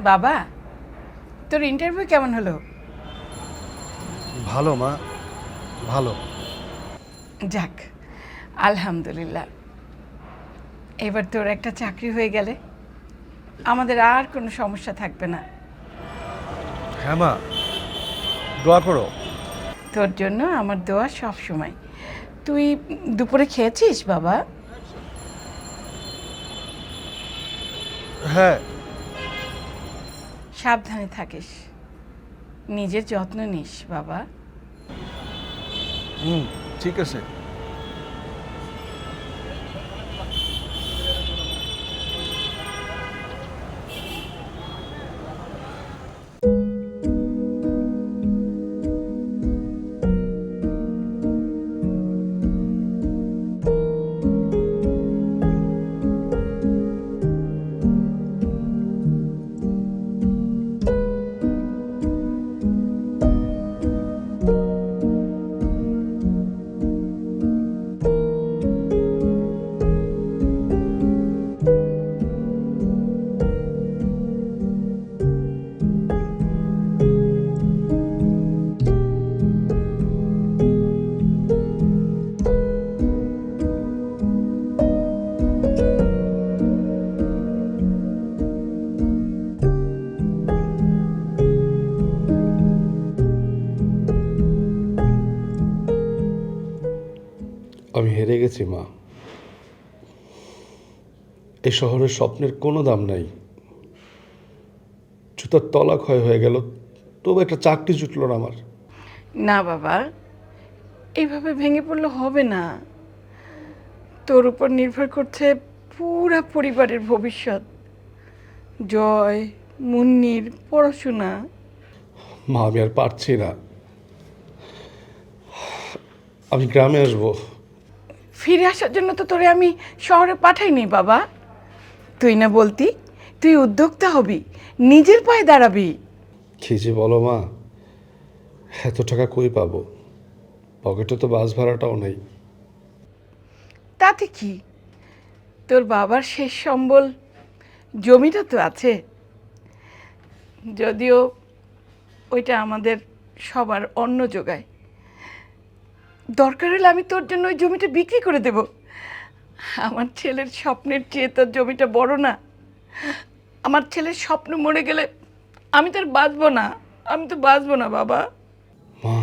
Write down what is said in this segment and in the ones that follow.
বাবা, তোর ইন্টারভিউ কেমন হলো? ভালো মা, ভালো। যাক, আলহামদুলিল্লাহ। এবার তোর একটা চাকরি হয়ে গেলে আমাদের আর কোনো সমস্যা থাকবে না। হ্যাঁ মা, দোয়া করো। তোর জন্য আমার দোয়া সব সময়। তুই দুপুরে খেয়েছিস বাবা? হ্যাঁ। সাবধানে থাকিস, নিজের যত্ন নিস বাবা। ঠিক আছে। আমি হেরে গেছি মা। এই শহরের স্বপ্নের কোনো দাম নাই। জুতার তলা ক্ষয় হয়ে গেল, তবু একটা চাকরি জুটল না আমার। না বাবা, এইভাবে ভেঙে পড়লে হবে না। তোর উপর নির্ভর করছে পুরা পরিবারের ভবিষ্যৎ। জয়, মুন্নির পড়াশোনা। মা, আমি আর পারছি না। আমি গ্রামে আসবো। ফিরে আসার জন্য তো তোরে আমি শহরে পাঠাইনি বাবা। তুই না বলতি তুই উদ্যোক্তা হবি, নিজের পায়ে দাঁড়াবি। কি যে বলো মা, এত টাকা কই পাবো? পকেটে তো বাস ভাড়াটাও নেই। তাতে কি, তোর বাবার শেষ সম্বল জমিটা তো আছে। যদিও ওইটা আমাদের সবার অন্ন যোগায়। দরকার হলে আমি তোর জন্য ওই জমিটা বিক্রি করে দেব। আমার ছেলের স্বপ্নের চেয়ে তোর জমিটা বড় না। আমার ছেলের স্বপ্ন মরে গেলে আমি তো আর বাঁচবো না। আমি তো বাঁচবো না বাবা। মা,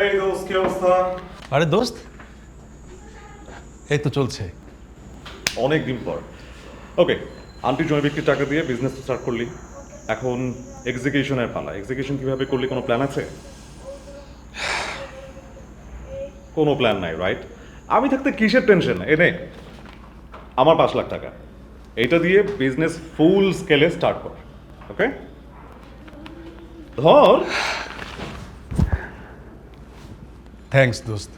এই দোস্ত, কি অবস্থা? আরে দোস্ত, এই তো চলছে। অনেক দিন পর। ওকে, আন্টি জমি বিক্রির টাকা দিয়ে বিজনেস স্টার্ট করলি, এখন এক্সিকিউশনের পালা। এক্সিকিউশন কিভাবে করলি, কোনো প্ল্যান আছে? কোনো প্ল্যান নাই, রাইট? আমি থাকতে কিসের টেনশন? এনে আমার 5 লাখ টাকা, এইটা দিয়ে বিজনেস ফুল স্কেলে স্টার্ট কর। ওকে, ধর। থ্যাঙ্কস দোস্ত,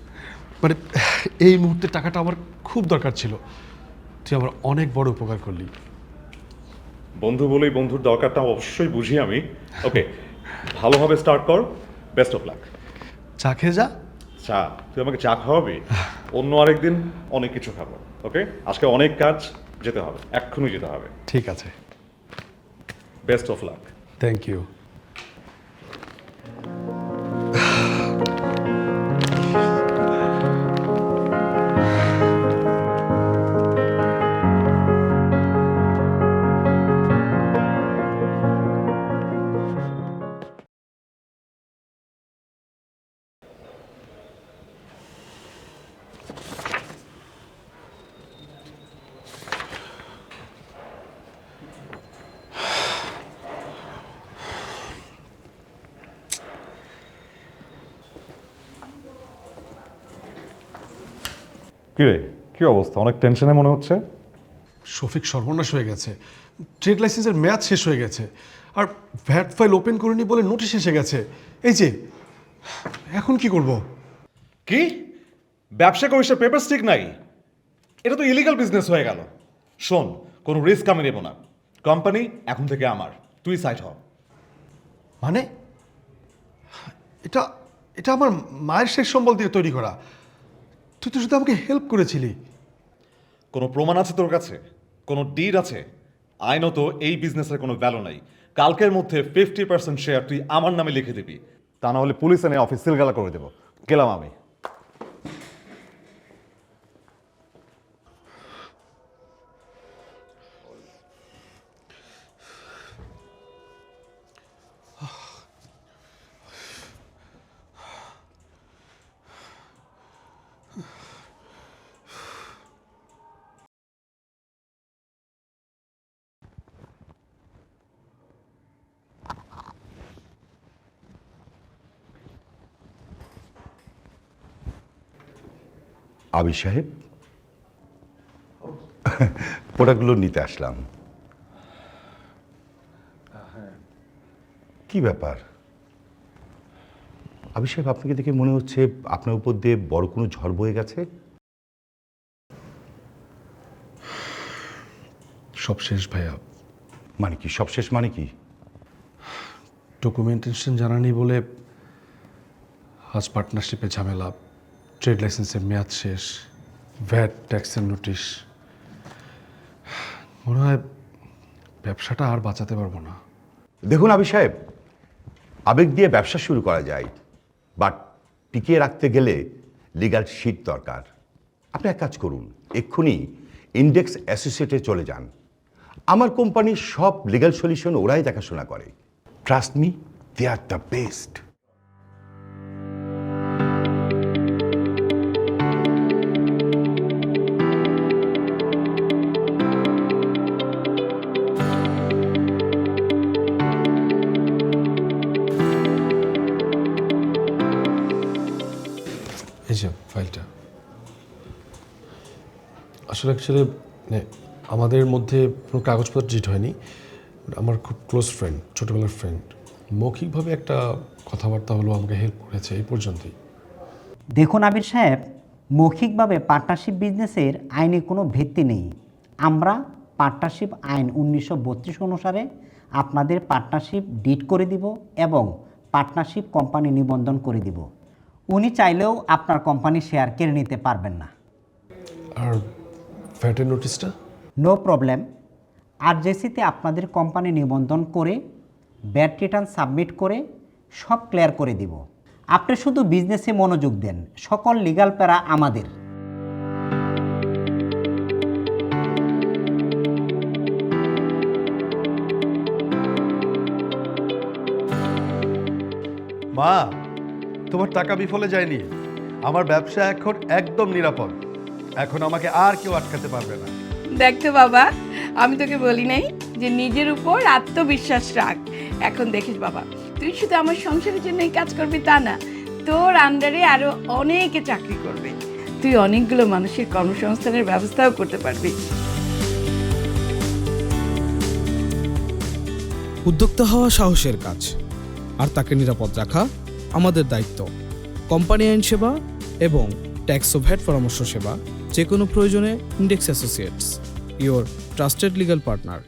মানে এই মুহূর্তে টাকাটা আমার খুব দরকার ছিল। তুই আমার অনেক বড় উপকার করলি। বন্ধু বলেই বন্ধুর দরকারটা অবশ্যই বুঝি আমি। ওকে, ভালোভাবে স্টার্ট কর। Best of lakh. চা খেয়ে যা। চা? তুই আমাকে চা খাওয়াবি? অন্য আরেকদিন অনেক কিছু খাবো। ওকে, আজকে অনেক কাজ, যেতে হবে, এক্ষুনি যেতে হবে। ঠিক আছে, best of luck. Thank you. কিরে কি অবস্থা, অনেক টেনশনে মনে হচ্ছে। শফিক সর্বনাশ হয়ে গেছে, ট্রেড লাইসেন্সের মেয়াদ শেষ হয়ে গেছে, আর ভ্যাট ফাইল ওপেন করিনি বলে নোটিশ এসে গেছে। এই যে এখন কি করব? কি ব্যবসা করিস, পেপার স্টিক নাই? এটা তো ইলিগাল বিজনেস হয়ে গেল। শোন, কোনো রিস্ক আমি নেব না, কোম্পানি এখন থেকে আমার, তুই সাইড হ। মানে এটা এটা আমার মায়ের শেষ সম্বল দিয়ে তৈরি করা। তুই তো শুধু আমাকে হেল্প করেছিলি। কোনো প্রমাণ আছে তোর কাছে? কোনো ডিড আছে? আইনত এই বিজনেসের কোনো ভ্যালু নাই। কালকের মধ্যে 50% শেয়ার তুই আমার নামে লিখে দিবি, তা না হলে পুলিশ এনে অফিস সিলগালা করে দেবো। গেলাম আমি। আবির সাহেব, প্রোডাক্টগুলো নিতে আসলাম। কি ব্যাপার আবির সাহেব, আপনাকে দেখে মনে হচ্ছে আপনার উপর দিয়ে বড় কোনো ঝড় বয়ে গেছে। সব শেষ ভাইয়া। মানে কি সব শেষ? মানে কি? ডকুমেন্টেশন জানানি বলে আজ পার্টনারশিপে ঝামেলা, ট্রেড লাইসেন্সের মেয়াদ শেষ, ভ্যাট ট্যাক্সের নোটিশ। মনে হয় ব্যবসাটা আর বাঁচাতে পারবো না। দেখুন আবির সাহেব, আবেগ দিয়ে ব্যবসা শুরু করা যায়, বাট টিকিয়ে রাখতে গেলে লিগ্যাল শিট দরকার। আপনি এক কাজ করুন, এক্ষুনি ইন্ডেক্স অ্যাসোসিয়েটে চলে যান। আমার কোম্পানির সব লিগ্যাল সলিউশন ওরাই দেখাশোনা করে। Trust me, they are the best. এই যে ফাইলটা, আসলে অ্যাকচুয়ালি আমাদের মধ্যে কোনো কাগজপত্র ডিট হয়নি। আমার খুব ক্লোজ ফ্রেন্ড, ছোটোবেলার ফ্রেন্ড, মৌখিকভাবে একটা কথাবার্তা হলো, আমাকে হেল্প করেছে, এই পর্যন্তই। দেখুন আবির সাহেব, মৌখিকভাবে পার্টনারশিপ বিজনেসের আইনে কোনো ভিত্তি নেই। আমরা পার্টনারশিপ আইন 1932 অনুসারে আপনাদের পার্টনারশিপ ডিড করে দিব এবং পার্টনারশিপ কোম্পানি নিবন্ধন করে দিব। উনি চাইলেও আপনার কোম্পানি শেয়ার কেড়ে নিতে পারবেন না। আর ভ্যাটের নোটিশটা? No problem. আরজেসিতে আপনাদের কোম্পানি নিবন্ধন করে ব্যাট রিটার্ন সাবমিট করে সব ক্লিয়ার করে দিব। আপনি শুধু বিজনেসে মনোযোগ দেন, সকল লিগ্যাল প্যারা আমাদের। মা, তোমার টাকা বিফলে যায়নি। আমার ব্যবসা এখন একদম নিরাপদ। এখন আমাকে আর কেউ আটকাতে পারবে না। দেখ তো বাবা, আমি তোকে বলি নাই যে নিজের উপর আত্মবিশ্বাস রাখ। এখন দেখিস বাবা, তুই শুধু আমার সংসারের জন্যই কাজ করবি তা না, তোর আন্ডারে আরো অনেকে চাকরি করবে। তুই অনেকগুলো মানুষের কর্মসংস্থানের ব্যবস্থাও করতে পারবি। উদ্যোক্তা হওয়া সাহসের কাজ, আর তাকে নিরাপদ রাখা আমাদের দায়িত্ব। কোম্পানি আইন সেবা এবং ট্যাক্স ও ভ্যাট পরামর্শ সেবা যে কোনো প্রয়োজনে index associates, your trusted legal partner.